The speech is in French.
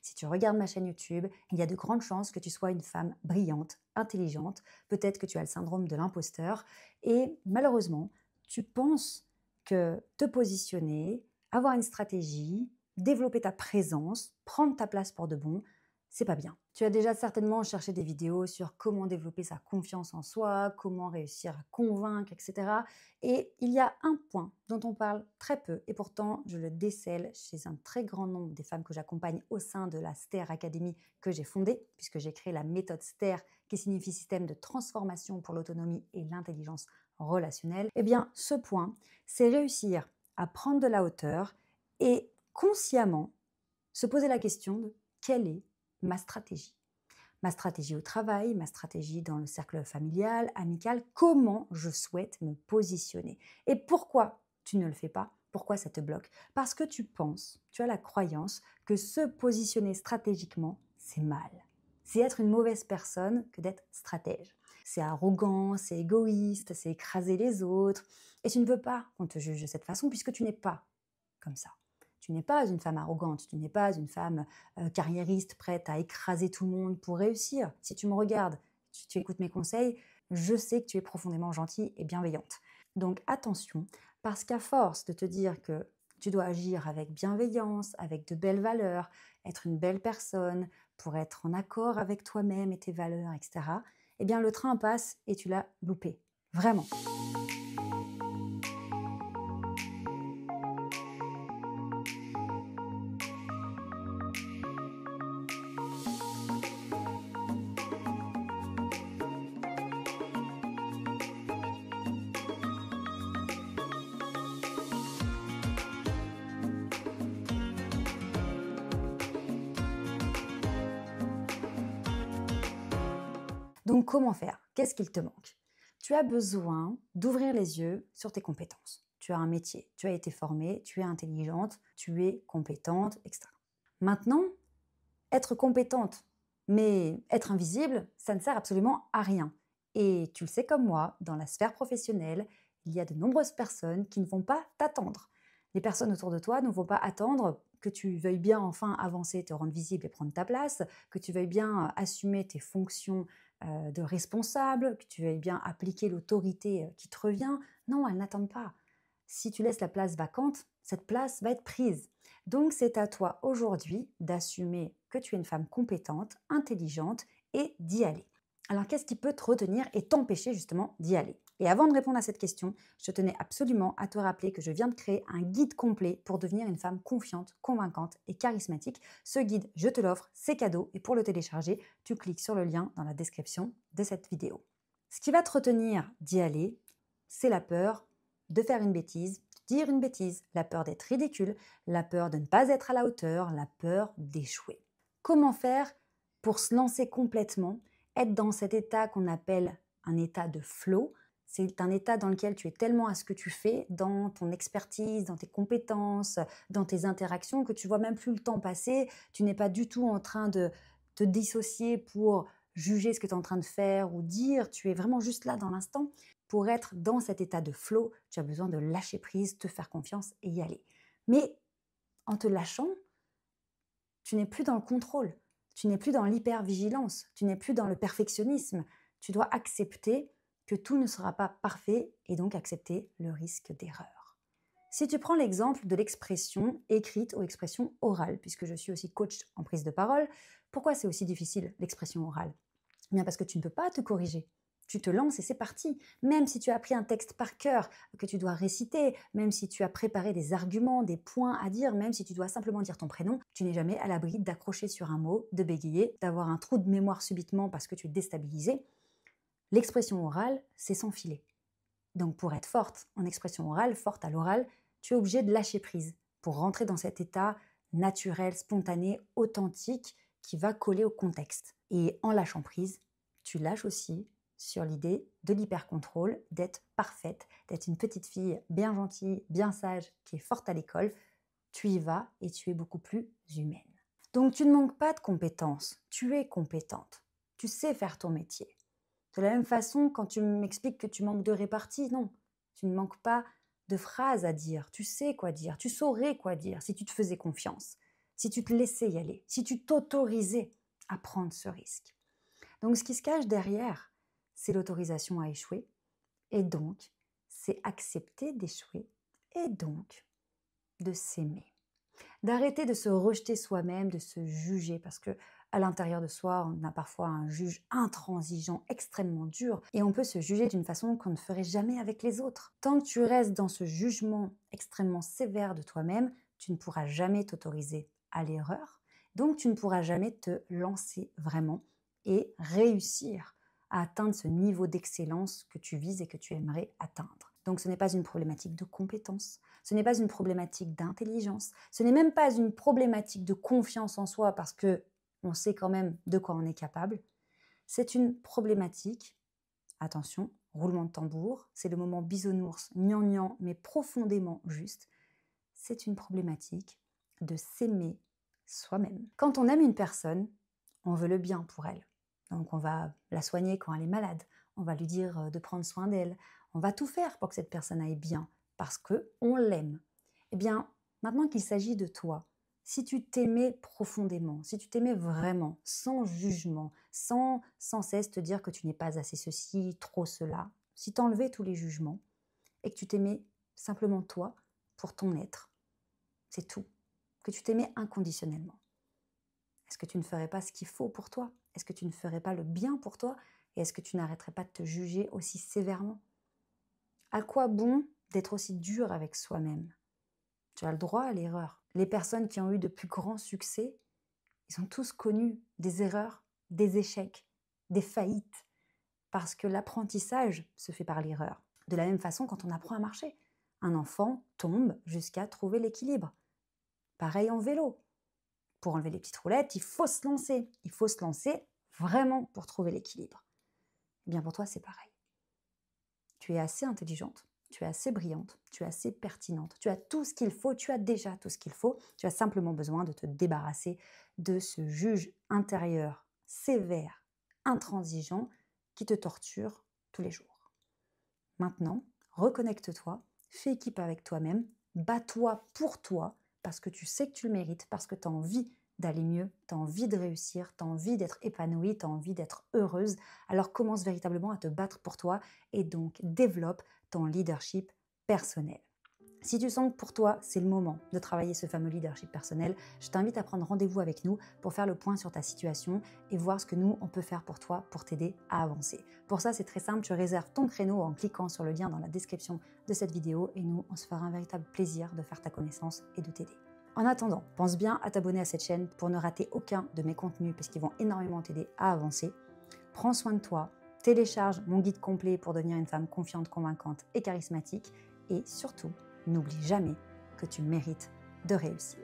si tu regardes ma chaîne YouTube, il y a de grandes chances que tu sois une femme brillante, intelligente, peut-être que tu as le syndrome de l'imposteur et malheureusement, tu penses que te positionner, avoir une stratégie, développer ta présence, prendre ta place pour de bon, c'est pas bien. Tu as déjà certainement cherché des vidéos sur comment développer sa confiance en soi, comment réussir à convaincre, etc. Et il y a un point dont on parle très peu, et pourtant je le décèle chez un très grand nombre des femmes que j'accompagne au sein de la STER Academy que j'ai fondée, puisque j'ai créé la méthode STER, qui signifie système de transformation pour l'autonomie et l'intelligence relationnelle. Eh bien, ce point, c'est réussir à prendre de la hauteur et consciemment se poser la question de quelle est ma stratégie. Ma stratégie au travail, ma stratégie dans le cercle familial, amical, comment je souhaite me positionner. Et pourquoi tu ne le fais pas? Pourquoi ça te bloque? Parce que tu penses, tu as la croyance que se positionner stratégiquement, c'est mal. C'est être une mauvaise personne que d'être stratège. C'est arrogant, c'est égoïste, c'est écraser les autres. Et tu ne veux pas qu'on te juge de cette façon puisque tu n'es pas comme ça. Tu n'es pas une femme arrogante, tu n'es pas une femme carriériste prête à écraser tout le monde pour réussir. Si tu me regardes, tu écoutes mes conseils, je sais que tu es profondément gentille et bienveillante. Donc attention, parce qu'à force de te dire que tu dois agir avec bienveillance, avec de belles valeurs, être une belle personne, pour être en accord avec toi-même et tes valeurs, etc., eh bien le train passe et tu l'as loupé. Vraiment. Donc comment faire? Qu'est-ce qu'il te manque? Tu as besoin d'ouvrir les yeux sur tes compétences. Tu as un métier, tu as été formée, tu es intelligente, tu es compétente, etc. Maintenant, être compétente, mais être invisible, ça ne sert absolument à rien. Et tu le sais comme moi, dans la sphère professionnelle, il y a de nombreuses personnes qui ne vont pas t'attendre. Les personnes autour de toi ne vont pas attendre que tu veuilles bien enfin avancer, te rendre visible et prendre ta place, que tu veuilles bien assumer tes fonctions de responsable, que tu veuilles bien appliquer l'autorité qui te revient. Non, elles n'attendent pas. Si tu laisses la place vacante, cette place va être prise. Donc c'est à toi aujourd'hui d'assumer que tu es une femme compétente, intelligente et d'y aller. Alors qu'est-ce qui peut te retenir et t'empêcher justement d'y aller? Et avant de répondre à cette question, je tenais absolument à te rappeler que je viens de créer un guide complet pour devenir une femme confiante, convaincante et charismatique. Ce guide, je te l'offre, c'est cadeau et pour le télécharger, tu cliques sur le lien dans la description de cette vidéo. Ce qui va te retenir d'y aller, c'est la peur de faire une bêtise, de dire une bêtise, la peur d'être ridicule, la peur de ne pas être à la hauteur, la peur d'échouer. Comment faire pour se lancer complètement, être dans cet état qu'on appelle un état de flow? C'est un état dans lequel tu es tellement à ce que tu fais, dans ton expertise, dans tes compétences, dans tes interactions, que tu vois même plus le temps passer. Tu n'es pas du tout en train de te dissocier pour juger ce que tu es en train de faire ou dire. Tu es vraiment juste là dans l'instant. Pour être dans cet état de flow, tu as besoin de lâcher prise, te faire confiance et y aller. Mais en te lâchant, tu n'es plus dans le contrôle, tu n'es plus dans l'hypervigilance, tu n'es plus dans le perfectionnisme. Tu dois accepter que tout ne sera pas parfait et donc accepter le risque d'erreur. Si tu prends l'exemple de l'expression écrite ou expression orale, puisque je suis aussi coach en prise de parole, pourquoi c'est aussi difficile l'expression orale? Bien parce que tu ne peux pas te corriger. Tu te lances et c'est parti. Même si tu as appris un texte par cœur que tu dois réciter, même si tu as préparé des arguments, des points à dire, même si tu dois simplement dire ton prénom, tu n'es jamais à l'abri d'accrocher sur un mot, de bégayer, d'avoir un trou de mémoire subitement parce que tu es déstabilisé. L'expression orale, c'est sans filet. Donc pour être forte en expression orale, forte à l'oral, tu es obligé de lâcher prise pour rentrer dans cet état naturel, spontané, authentique qui va coller au contexte. Et en lâchant prise, tu lâches aussi sur l'idée de l'hyper-contrôle, d'être parfaite, d'être une petite fille bien gentille, bien sage, qui est forte à l'école. Tu y vas et tu es beaucoup plus humaine. Donc tu ne manques pas de compétences, tu es compétente. Tu sais faire ton métier. De la même façon, quand tu m'expliques que tu manques de répartie, non, tu ne manques pas de phrases à dire. Tu sais quoi dire, tu saurais quoi dire si tu te faisais confiance. si tu te laissais y aller, si tu t'autorisais à prendre ce risque. Donc ce qui se cache derrière, c'est l'autorisation à échouer, et donc c'est accepter d'échouer, et donc de s'aimer. D'arrêter de se rejeter soi-même, de se juger, parce que à l'intérieur de soi, on a parfois un juge intransigeant, extrêmement dur, et on peut se juger d'une façon qu'on ne ferait jamais avec les autres. Tant que tu restes dans ce jugement extrêmement sévère de toi-même, tu ne pourras jamais t'autoriser à l'erreur, donc tu ne pourras jamais te lancer vraiment et réussir à atteindre ce niveau d'excellence que tu vises et que tu aimerais atteindre. Donc ce n'est pas une problématique de compétence, ce n'est pas une problématique d'intelligence, ce n'est même pas une problématique de confiance en soi parce que on sait quand même de quoi on est capable. C'est une problématique, attention, roulement de tambour, c'est le moment bisounours, gnangnan, mais profondément juste. C'est une problématique de s'aimer soi-même. Quand on aime une personne, on veut le bien pour elle. Donc on va la soigner quand elle est malade, on va lui dire de prendre soin d'elle, on va tout faire pour que cette personne aille bien, parce qu'on l'aime. Eh bien, maintenant qu'il s'agit de toi, si tu t'aimais profondément, si tu t'aimais vraiment, sans jugement, sans cesse te dire que tu n'es pas assez ceci, trop cela, si tu enlevais tous les jugements et que tu t'aimais simplement toi pour ton être, c'est tout, que tu t'aimais inconditionnellement. Est-ce que tu ne ferais pas ce qu'il faut pour toi? Est-ce que tu ne ferais pas le bien pour toi? Et est-ce que tu n'arrêterais pas de te juger aussi sévèrement? À quoi bon d'être aussi dur avec soi-même? Tu as le droit à l'erreur. Les personnes qui ont eu de plus grands succès, ils ont tous connu des erreurs, des échecs, des faillites, parce que l'apprentissage se fait par l'erreur. De la même façon, quand on apprend à marcher, un enfant tombe jusqu'à trouver l'équilibre. Pareil en vélo. Pour enlever les petites roulettes, il faut se lancer. Il faut se lancer vraiment pour trouver l'équilibre. Eh bien pour toi, c'est pareil. Tu es assez intelligente, tu es assez brillante, tu es assez pertinente, tu as tout ce qu'il faut, tu as déjà tout ce qu'il faut, tu as simplement besoin de te débarrasser de ce juge intérieur sévère, intransigeant, qui te torture tous les jours. Maintenant, reconnecte-toi, fais équipe avec toi-même, bats-toi pour toi, parce que tu sais que tu le mérites, parce que tu as envie d'aller mieux, tu as envie de réussir, tu as envie d'être épanouie, tu as envie d'être heureuse. Alors commence véritablement à te battre pour toi et donc développe ton leadership personnel. Si tu sens que pour toi, c'est le moment de travailler ce fameux leadership personnel, je t'invite à prendre rendez-vous avec nous pour faire le point sur ta situation et voir ce que nous, on peut faire pour toi pour t'aider à avancer. Pour ça, c'est très simple, tu réserves ton créneau en cliquant sur le lien dans la description de cette vidéo et nous, on se fera un véritable plaisir de faire ta connaissance et de t'aider. En attendant, pense bien à t'abonner à cette chaîne pour ne rater aucun de mes contenus parce qu'ils vont énormément t'aider à avancer. Prends soin de toi, télécharge mon guide complet pour devenir une femme confiante, convaincante et charismatique et surtout, n'oublie jamais que tu mérites de réussir.